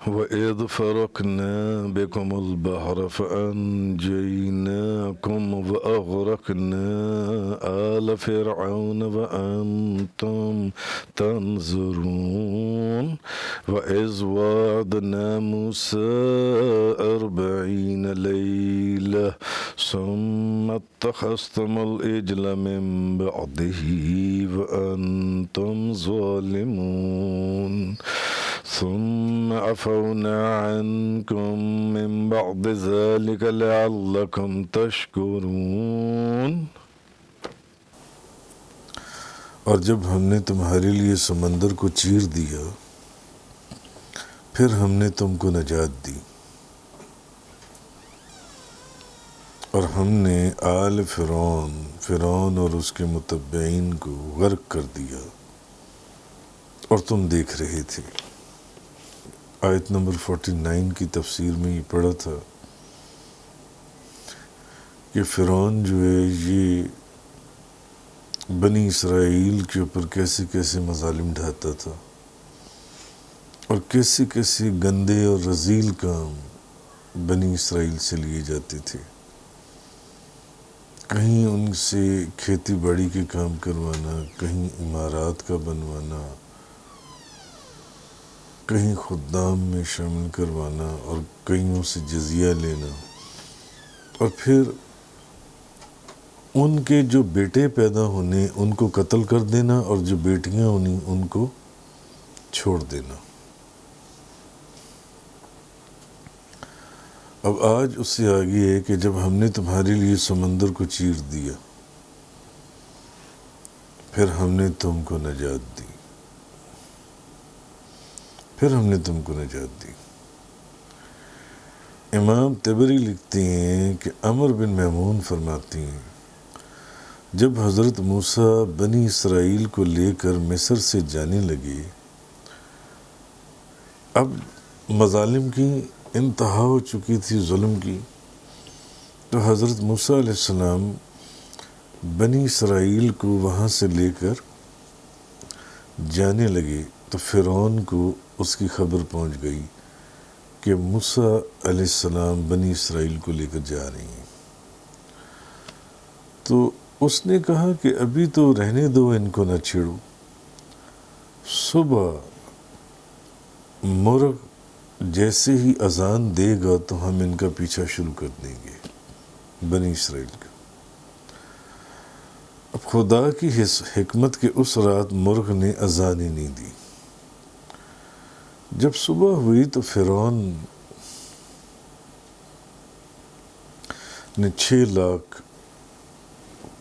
وإذ فرقنا بكم البحر فأنجيناكم وأغرقنا آل فرعون وأنتم تنظرون وإذ وعدنا موسى 40 ليلة ثم اتخذتم العجل من بعده وأنتم ظالمون ثم عفونا عنكم من بعد ذلك لعلكم تشکرون۔ اور جب ہم نے تمہارے لیے سمندر کو چیر دیا پھر ہم نے تم کو نجات دی اور ہم نے آل فرعون اور اس کے متبعین کو غرق کر دیا اور تم دیکھ رہے تھے۔ آیت نمبر 49 کی تفسیر میں یہ پڑھا تھا کہ فرعون جو ہے یہ بنی اسرائیل کے اوپر کیسے کیسے مظالم ڈھاتا تھا اور کیسے کیسے گندے اور رذیل کام بنی اسرائیل سے لیے جاتے تھے۔ کہیں ان سے کھیتی باڑی کے کام کروانا، کہیں عمارات کا بنوانا، کہیں خدام میں شامل کروانا اور کئیوں سے جزیہ لینا، اور پھر ان کے جو بیٹے پیدا ہونے ان کو قتل کر دینا اور جو بیٹیاں ہونی ان کو چھوڑ دینا۔ اب آج اس سے آگے ہے کہ جب ہم نے تمہارے لیے سمندر کو چیر دیا پھر ہم نے تم کو نجات دی، امام طبری لکھتے ہیں کہ عمر بن میمون فرماتی ہیں جب حضرت موسیٰ بنی اسرائیل کو لے کر مصر سے جانے لگے، اب مظالم کی انتہا ہو چکی تھی، ظلم کی، تو حضرت موسیٰ علیہ السلام بنی اسرائیل کو وہاں سے لے کر جانے لگے تو فرعون کو اس کی خبر پہنچ گئی کہ موسیٰ علیہ السلام بنی اسرائیل کو لے کر جا رہی ہیں۔ تو اس نے کہا کہ ابھی تو رہنے دو، ان کو نہ چھیڑو، صبح مرغ جیسے ہی اذان دے گا تو ہم ان کا پیچھا شروع کر دیں گے، بنی اسرائیل کا۔ اب خدا کی حکمت کے اس رات مرغ نے اذان ہی نہیں دی۔ جب صبح ہوئی تو فرعون نے 6 لاکھ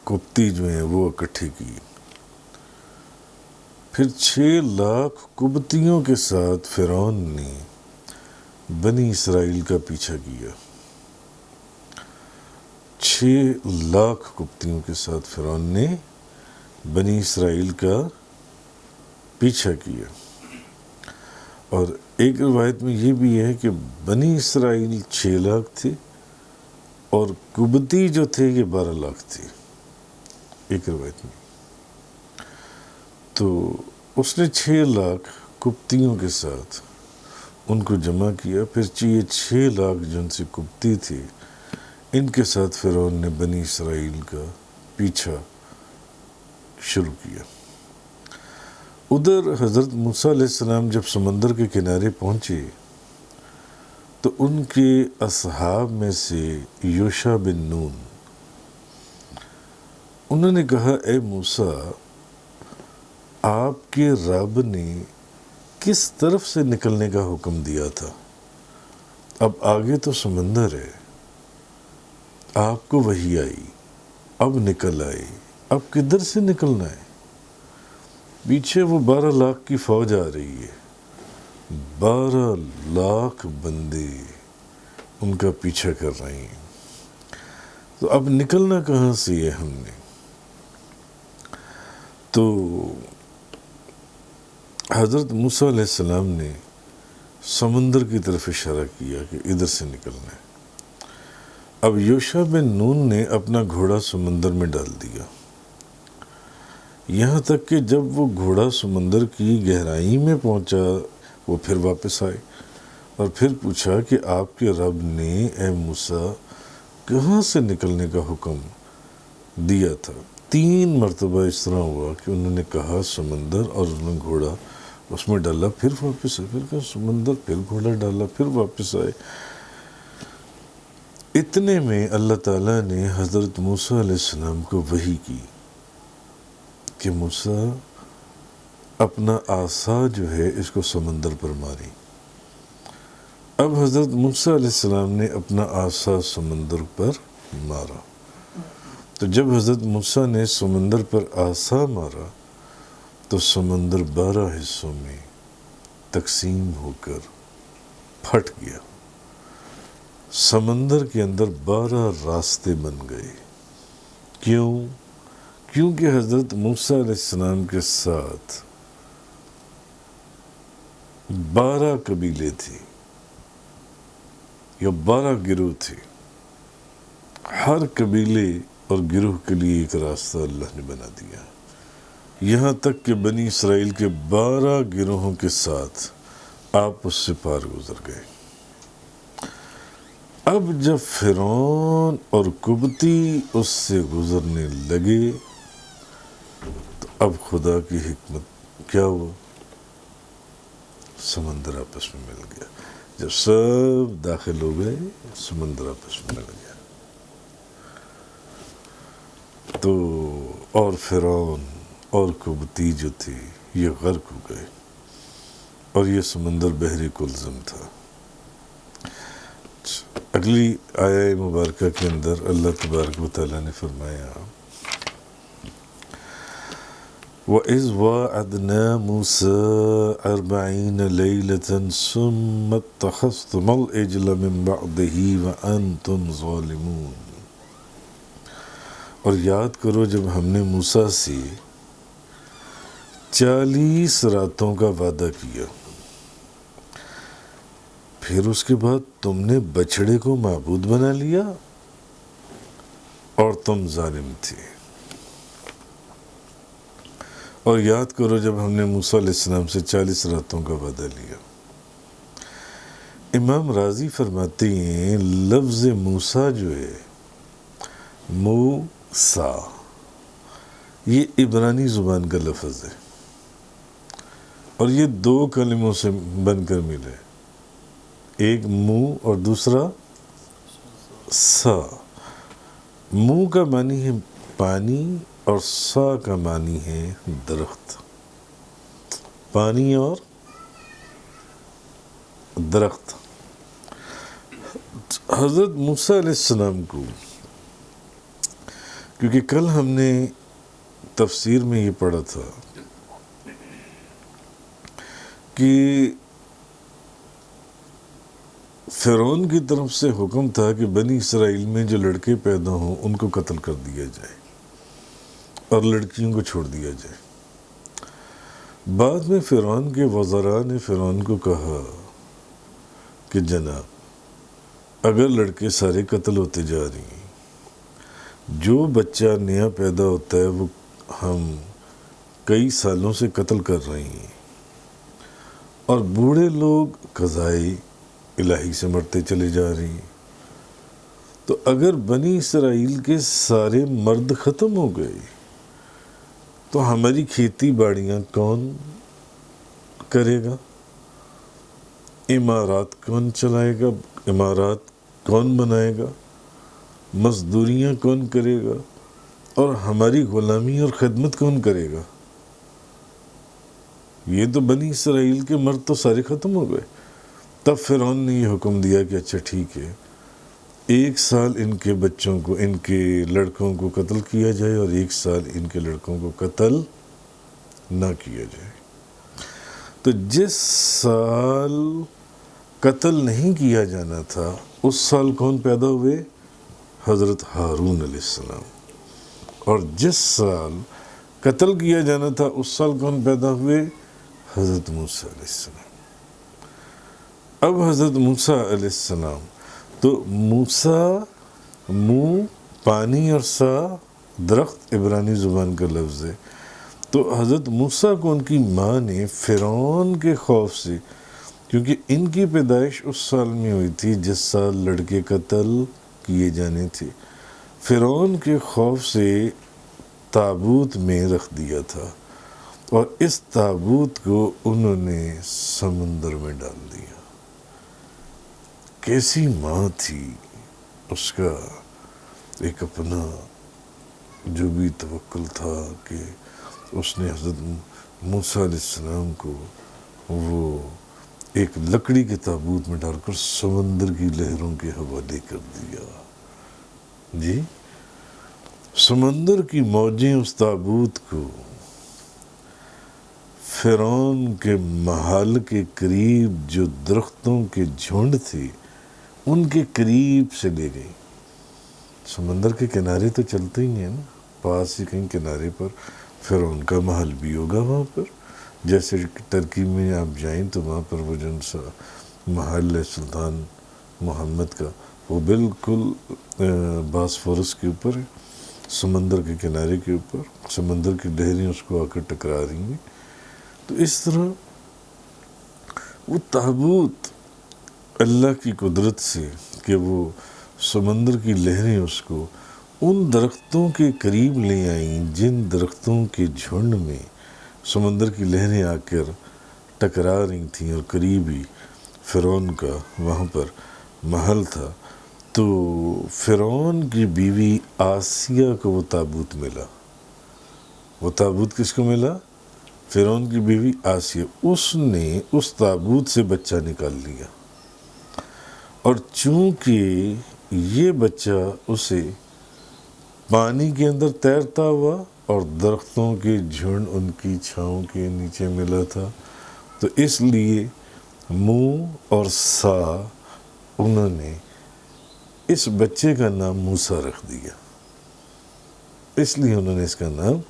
قبطی جو ہیں وہ اکٹھے کیے، پھر 6 لاکھ قبطیوں کے ساتھ فرعون نے بنی اسرائیل کا پیچھا کیا۔ 6 لاکھ قبطیوں کے ساتھ فرعون نے بنی اسرائیل کا پیچھا کیا، اور ایک روایت میں یہ بھی ہے کہ بنی اسرائیل 6 لاکھ تھے اور قبطی جو تھے یہ 12 لاکھ تھے، ایک روایت میں۔ تو اس نے 6 لاکھ قبطیوں کے ساتھ ان کو جمع کیا، پھر یہ 6 لاکھ جو ان سے قبطی تھے ان کے ساتھ فرعون نے بنی اسرائیل کا پیچھا شروع کیا۔ ادھر حضرت موسیٰ علیہ السلام جب سمندر کے کنارے پہنچے تو ان کے اصحاب میں سے یوشع بن نون انہوں نے کہا اے موسیٰ، آپ کے رب نے کس طرف سے نکلنے کا حکم دیا تھا؟ اب آگے تو سمندر ہے، آپ کو وحی آئی، اب نکل آئے، اب کدھر سے نکلنا ہے؟ پیچھے وہ 12 لاکھ کی فوج آ رہی ہے، 12 لاکھ بندے ان کا پیچھا کر رہے ہیں، تو اب نکلنا کہاں سے ہے ہم نے؟ تو حضرت موسیٰ علیہ السلام نے سمندر کی طرف اشارہ کیا کہ ادھر سے نکلنا ہے۔ اب یوشع بن نون نے اپنا گھوڑا سمندر میں ڈال دیا، یہاں تک کہ جب وہ گھوڑا سمندر کی گہرائی میں پہنچا وہ پھر واپس آئے اور پھر پوچھا کہ آپ کے رب نے اے موسیٰ کہاں سے نکلنے کا حکم دیا تھا؟ 3 مرتبہ اس طرح ہوا کہ انہوں نے کہا سمندر، اور انہوں نے گھوڑا اس میں ڈالا، پھر واپس آئے، پھر کہا سمندر، پھر گھوڑا ڈالا، پھر واپس آئے۔ اتنے میں اللہ تعالیٰ نے حضرت موسیٰ علیہ السلام کو وحی کی کہ موسیٰ اپنا عصا جو ہے اس کو سمندر پر ماری۔ اب حضرت موسیٰ علیہ السلام نے اپنا عصا سمندر پر مارا، تو جب حضرت موسیٰ نے سمندر پر عصا مارا تو سمندر 12 حصوں میں تقسیم ہو کر پھٹ گیا۔ سمندر کے اندر 12 راستے بن گئے۔ کیونکہ حضرت موسیٰ علیہ السلام کے ساتھ 12 قبیلے تھے یا 12 گروہ تھے، ہر قبیلے اور گروہ کے لیے ایک راستہ اللہ نے بنا دیا، یہاں تک کہ بنی اسرائیل کے 12 گروہوں کے ساتھ آپ اس سے پار گزر گئے۔ اب جب فرعون اور قبطی اس سے گزرنے لگے تو اب خدا کی حکمت کیا ہوا؟ سمندر آپس میں مل گیا۔ جب سب داخل ہو گئے سمندر آپس میں مل گیا، تو اور فرعون اور قبطی جو تھے یہ غرق ہو گئے، اور یہ سمندر بحر کلزم تھا۔ اگلی آیہ مبارکہ کے اندر اللہ تبارک و تعالیٰ نے فرمایا وَإِذْ وَاعَدْنَا مُوسَىٰ 40 لَيْلَةً ثُمَّ اتَّخَذْتُمُ الْعِجْلَ مِن بَعْدِهِ وَأَنْتُمْ ظَالِمُونَ۔ اور یاد کرو جب ہم نے موسیٰ سے 40 راتوں کا وعدہ کیا، پھر اس کے بعد تم نے بچڑے کو معبود بنا لیا اور تم ظالم تھے۔ اور یاد کرو جب ہم نے موسیٰ علیہ السلام سے 40 راتوں کا وعدہ لیا۔ امام راضی فرماتے ہیں لفظ موسیٰ جو ہے موسیٰ یہ عبرانی زبان کا لفظ ہے، اور یہ 2 کلموں سے بن کر ملے، ایک منہ اور دوسرا سا۔ منہ کا معنی ہے پانی اور سا کا معنی ہے درخت، پانی اور درخت۔ حضرت موسیٰ علیہ السلام کو، کیونکہ کل ہم نے تفسیر میں یہ پڑھا تھا کہ فرعون کی طرف سے حکم تھا کہ بنی اسرائیل میں جو لڑکے پیدا ہوں ان کو قتل کر دیا جائے اور لڑکیوں کو چھوڑ دیا جائے۔ بعد میں فرعون کے وزراء نے فرعون کو کہا کہ جناب اگر لڑکے سارے قتل ہوتے جا رہے ہیں، جو بچہ نیا پیدا ہوتا ہے وہ ہم کئی سالوں سے قتل کر رہے ہیں، اور بوڑھے لوگ قضائے الہی سے مرتے چلے جا رہے ہیں، تو اگر بنی اسرائیل کے سارے مرد ختم ہو گئے تو ہماری کھیتی باڑیاں کون کرے گا؟ عمارات کون چلائے گا؟ عمارات کون بنائے گا؟ مزدوریاں کون کرے گا؟ اور ہماری غلامی اور خدمت کون کرے گا؟ یہ تو بنی اسرائیل کے مرد تو سارے ختم ہو گئے۔ تب فرعون نے یہ حکم دیا کہ اچھا ٹھیک ہے، 1 سال ان کے بچوں کو، ان کے لڑکوں کو قتل کیا جائے اور 1 سال ان کے لڑکوں کو قتل نہ کیا جائے۔ تو جس سال قتل نہیں کیا جانا تھا اس سال کون پیدا ہوئے؟ حضرت ہارون علیہ السلام۔ اور جس سال قتل کیا جانا تھا اس سال کون پیدا ہوئے؟ حضرت موسیٰ علیہ السلام۔ اب حضرت موسیٰ علیہ السلام، تو موسیٰ منہ پانی اور سا درخت عبرانی زبان کا لفظ ہے، تو حضرت موسیٰ کو ان کی ماں نے فرعون کے خوف سے، کیونکہ ان کی پیدائش اس سال میں ہوئی تھی جس سال لڑکے قتل کیے جانے تھے۔ فرعون کے خوف سے تابوت میں رکھ دیا تھا اور اس تابوت کو انہوں نے سمندر میں ڈال دیا۔ کیسی ماں تھی، اس کا ایک اپنا جو بھی توکل تھا کہ اس نے حضرت موسیٰ علیہ السلام کو وہ ایک لکڑی کے تابوت میں ڈال کر سمندر کی لہروں کے حوالے کر دیا۔ جی، سمندر کی موجیں اس تابوت کو فرعون کے محل کے قریب جو درختوں کے جھنڈ تھے ان کے قریب سے لے گئی۔ سمندر کے کنارے تو چلتے ہی ہیں نا، پاس ہی کہیں کنارے پر فرعون کا محل بھی ہوگا وہاں پر، جیسے ترکی میں آپ جائیں تو وہاں پر وہ جو سا محل ہے سلطان محمد کا، وہ بالکل باسفورس کے اوپر ہے، سمندر کے کنارے کے اوپر، سمندر کی لہریں اس کو آ کر ٹکرا رہی ہیں۔ تو اس طرح وہ تابوت اللہ کی قدرت سے کہ وہ سمندر کی لہریں اس کو ان درختوں کے قریب لے آئیں جن درختوں کے جھنڈ میں سمندر کی لہریں آ کر ٹکرا رہی تھیں، اور قریب ہی فرعون کا وہاں پر محل تھا۔ تو فرعون کی بیوی آسیہ کو وہ تابوت ملا۔ وہ تابوت کس کو ملا؟ فرعون کی بیوی آسیہ۔ اس نے اس تابوت سے بچہ نکال لیا، اور چونکہ یہ بچہ اسے پانی کے اندر تیرتا ہوا اور درختوں کے جھنڈ ان کی چھاؤں کے نیچے ملا تھا، تو اس لیے منہ اور سا انہوں نے اس بچے کا نام موسیٰ رکھ دیا۔ اس لیے انہوں نے اس کا نام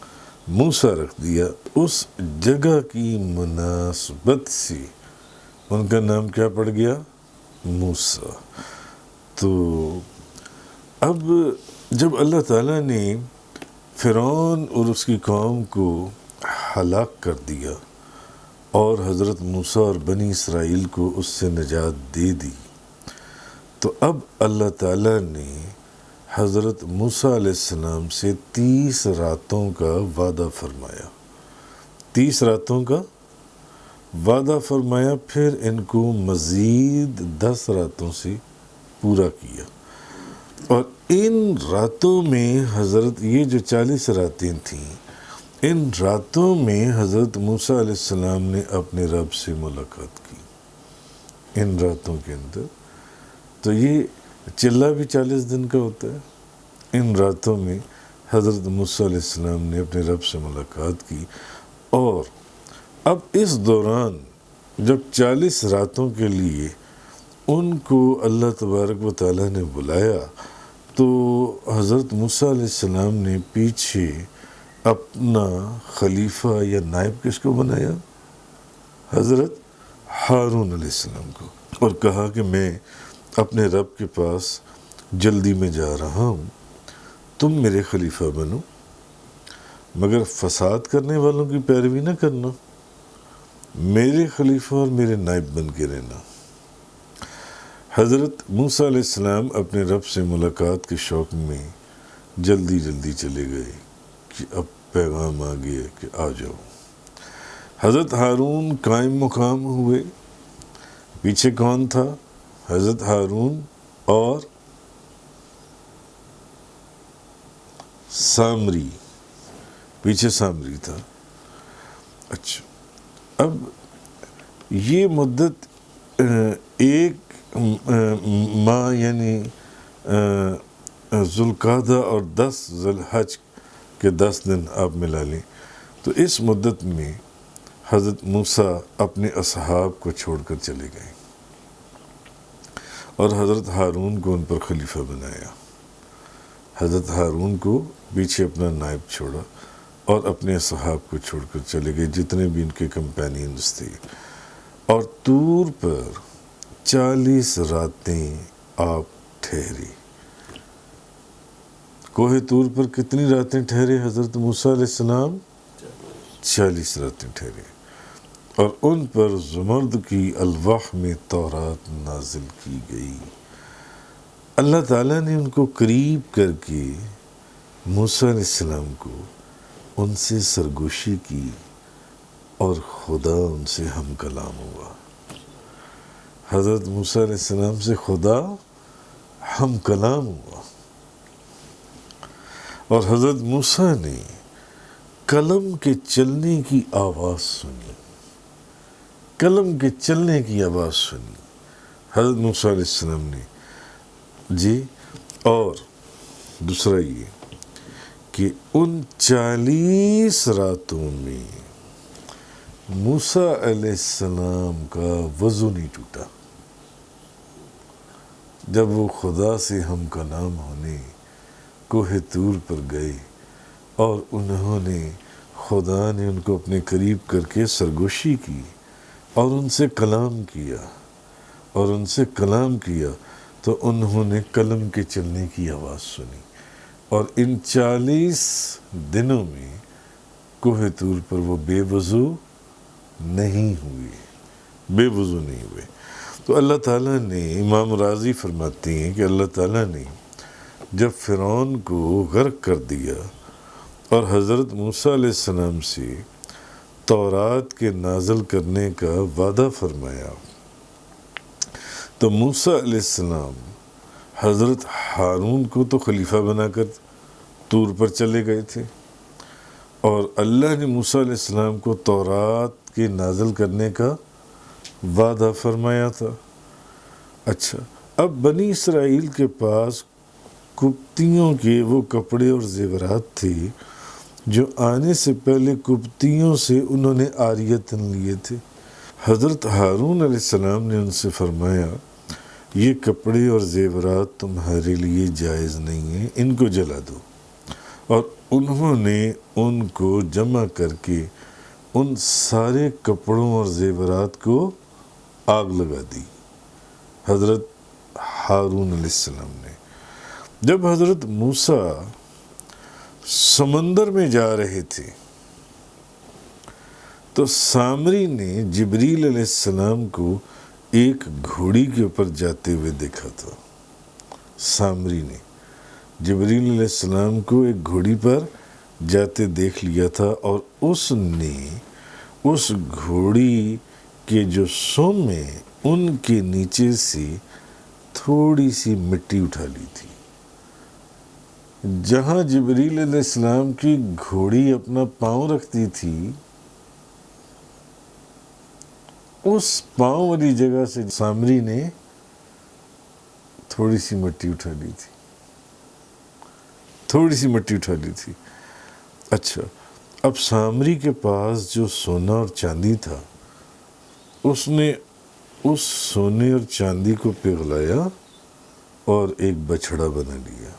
موسیٰ رکھ دیا۔ اس جگہ کی مناسبت سے ان کا نام کیا پڑ گیا؟ موسیٰ۔ تو اب جب اللہ تعالیٰ نے فرعون اور اس کی قوم کو ہلاک کر دیا اور حضرت موسیٰ اور بنی اسرائیل کو اس سے نجات دے دی، تو اب اللہ تعالیٰ نے حضرت موسیٰ علیہ السلام سے 30 راتوں کا وعدہ فرمایا۔ 30 راتوں کا وعدہ فرمایا، پھر ان کو مزید 10 راتوں سے پورا کیا، اور ان راتوں میں حضرت یہ جو 40 راتیں تھیں، ان راتوں میں حضرت موسیٰ علیہ السلام نے اپنے رب سے ملاقات کی ان راتوں کے اندر۔ تو یہ چلہ بھی 40 دن کا ہوتا ہے۔ ان راتوں میں حضرت موسیٰ علیہ السلام نے اپنے رب سے ملاقات کی، اور اب اس دوران جب 40 راتوں کے لیے ان کو اللہ تبارک و تعالیٰ نے بلایا، تو حضرت موسیٰ علیہ السلام نے پیچھے اپنا خلیفہ یا نائب کس کو بنایا؟ حضرت ہارون علیہ السلام کو، اور کہا کہ میں اپنے رب کے پاس جلدی میں جا رہا ہوں، تم میرے خلیفہ بنو، مگر فساد کرنے والوں کی پیروی نہ کرنا، میرے خلیفہ اور میرے نائب بن کے رہنا۔ حضرت موسیٰ علیہ السلام اپنے رب سے ملاقات کے شوق میں جلدی جلدی چلے گئے کہ اب پیغام آ گیا کہ آ جاؤ۔ حضرت ہارون قائم مقام ہوئے۔ پیچھے کون تھا؟ حضرت ہارون اور سامری، پیچھے سامری تھا۔ اچھا، اب یہ مدت ایک ماہ یعنی ذوالقعدہ اور 10 ذی الحج کے 10 دن آپ ملا لیں، تو اس مدت میں حضرت موسیٰ اپنے اصحاب کو چھوڑ کر چلے گئے اور حضرت ہارون کو ان پر خلیفہ بنایا۔ حضرت ہارون کو پیچھے اپنا نائب چھوڑا اور اپنے اصحاب کو چھوڑ کر چلے گئے، جتنے بھی ان کے کمپینینز تھے، اور طور پر 40 راتیں آپ ٹھہرے۔ کوہ طور پر کتنی راتیں ٹھہرے حضرت موسیٰ علیہ السلام؟ 40 راتیں ٹھہرے۔ اور ان پر زمرد کی الواح میں تورات نازل کی گئی۔ اللہ تعالیٰ نے ان کو قریب کر کے موسیٰ علیہ السلام کو ان سے سرگوشی کی اور خدا ان سے ہم کلام ہوا۔ حضرت موسیٰ علیہ السلام سے خدا ہم کلام ہوا، اور حضرت موسیٰ نے قلم کے چلنے کی آواز سنی، قلم کے چلنے کی آواز سنی حضرت موسیٰ علیہ السلام نے جی۔ اور دوسرا یہ کہ ان 40 راتوں میں موسیٰ علیہ السلام کا وضو نہیں ٹوٹا۔ جب وہ خدا سے ہم کلام ہونے کوہ طور پر گئے اور انہوں نے خدا نے ان کو اپنے قریب کر کے سرگوشی کی اور ان سے کلام کیا تو انہوں نے قلم کے چلنے کی آواز سنی، اور ان 40 دنوں میں کوہ طور پر وہ بے وضو نہیں ہوئے۔ تو اللہ تعالیٰ نے، امام راضی فرماتے ہیں کہ اللہ تعالیٰ نے جب فرعون کو غرق کر دیا اور حضرت موسیٰ علیہ السلام سے تورات کے نازل کرنے کا وعدہ فرمایا، تو موسیٰ علیہ السلام حضرت ہارون کو تو خلیفہ بنا کر طور پر چلے گئے تھے، اور اللہ نے موسیٰ علیہ السلام کو تورات کے نازل کرنے کا وعدہ فرمایا تھا۔ اچھا، اب بنی اسرائیل کے پاس قبطیوں کے وہ کپڑے اور زیورات تھے جو آنے سے پہلے قبطیوں سے انہوں نے عاریتاً لیے تھے۔ حضرت ہارون علیہ السلام نے ان سے فرمایا، یہ کپڑے اور زیورات تمہارے لیے جائز نہیں ہیں، ان کو جلا دو۔ اور انہوں نے ان کو جمع کر کے ان سارے کپڑوں اور زیورات کو آگ لگا دی حضرت ہارون علیہ السلام نے۔ جب حضرت موسیٰ سمندر میں جا رہے تھے تو سامری نے جبریل علیہ السلام کو ایک گھوڑی کے اوپر جاتے ہوئے دیکھا تھا۔ سامری نے جبریل علیہ السلام کو ایک گھوڑی پر جاتے دیکھ لیا تھا، اور اس نے اس گھوڑی کے جو سم میں ان کے نیچے سے تھوڑی سی مٹی اٹھا لی تھی۔ جہاں جبریل علیہ السلام کی گھوڑی اپنا پاؤں رکھتی تھی، اس پاؤں والی جگہ سے سامری نے تھوڑی سی مٹی اٹھا لی تھی۔ اچھا، اب سامری کے پاس جو سونا اور چاندی تھا، اس نے اس سونے اور چاندی کو پگھلایا اور ایک بچھڑا بنا لیا،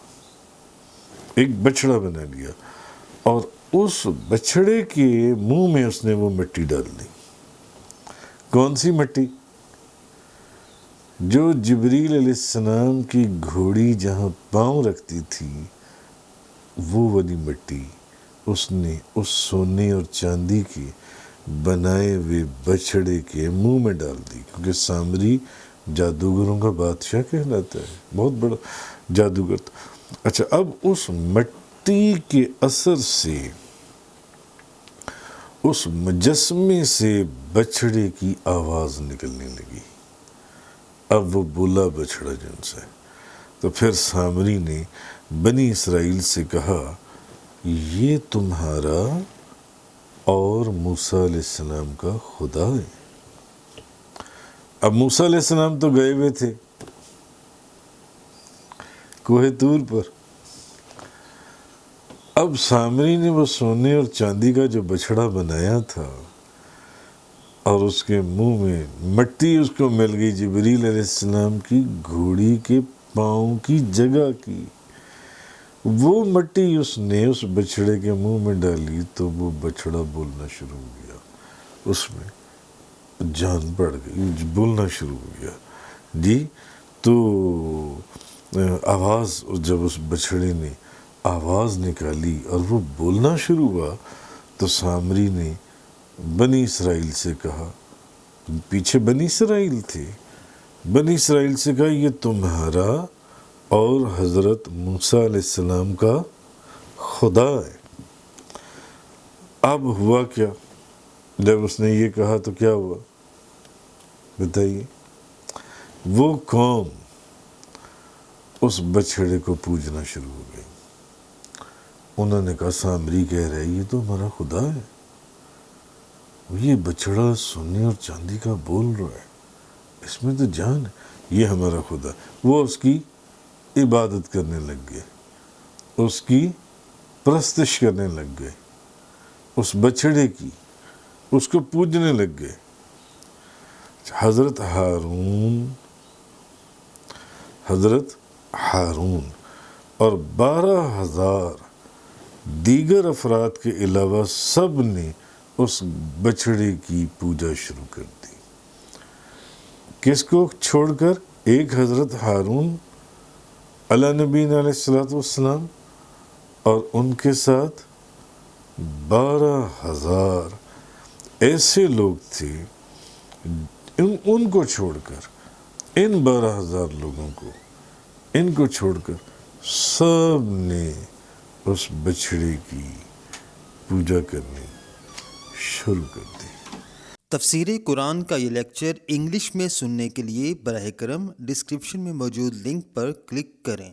اور اس بچھڑے کے منہ میں اس نے وہ مٹی ڈال دی۔ کون سی مٹی؟ جو جبریل علیہ السلام کی گھوڑی جہاں پاؤں رکھتی تھی، وہ والی مٹی اس نے اس سونے اور چاندی کے بنائے ہوئے بچھڑے کے منہ میں ڈال دی، کیونکہ سامری جادوگروں کا بادشاہ کہلاتا ہے، بہت بڑا جادوگر تھا۔ اچھا، اب اس مٹی کے اثر سے اس مجسمے سے بچھڑے کی آواز نکلنے لگی۔ اب وہ بولا بچھڑا جن سے، تو پھر سامری نے بنی اسرائیل سے کہا، یہ تمہارا اور موسیٰ علیہ السلام کا خدا ہے۔ اب موسیٰ علیہ السلام تو گئے ہوئے تھے کوہ طور پر، اب سامری نے وہ سونے اور چاندی کا جو بچھڑا بنایا تھا، اور اس کے منہ میں مٹی اس کو مل گئی جبریل علیہ السلام کی گھوڑی کے پاؤں کی جگہ کی، وہ مٹی اس نے اس بچھڑے کے منہ میں ڈالی تو وہ بچھڑا بولنا شروع ہو گیا، اس میں جان بڑھ گئی، بولنا شروع ہو گیا جی۔ تو آواز، جب اس بچھڑے نے آواز نکالی اور وہ بولنا شروع ہوا، تو سامری نے بنی اسرائیل سے کہا، پیچھے بنی اسرائیل تھے، بنی اسرائیل سے کہا یہ تمہارا اور حضرت موسیٰ علیہ السلام کا خدا ہے۔ اب ہوا کیا؟ جب اس نے یہ کہا تو کیا ہوا بتائیے؟ وہ قوم اس بچھڑے کو پوجنا شروع ہو گئی۔ انہوں نے کہا سامری کہہ رہے یہ تو ہمارا خدا ہے، یہ بچڑا سونے اور چاندی کا بول رہا ہے، اس میں تو جان ہے، یہ ہمارا خدا۔ وہ اس کی عبادت کرنے لگ گئے، اس کی پرستش کرنے لگ گئے، اس بچڑے کی، اس کو پوجنے لگ گئے۔ حضرت ہارون اور 12,000 دیگر افراد کے علاوہ سب نے اس بچڑے کی پوجا شروع کر دی۔ کس کو چھوڑ کر؟ ایک حضرت ہارون علی نبینا علیہ السلام اور ان کے ساتھ 12,000 ایسے لوگ تھے، ان کو چھوڑ کر، ان 12,000 لوگوں کو، ان کو چھوڑ کر سب نے اس بچھڑے کی پوجا کرنی شروع کر دی۔ تفسیر قرآن کا یہ لیکچر انگلش میں سننے کے لیے براہ کرم ڈسکرپشن میں موجود لنک پر کلک کریں۔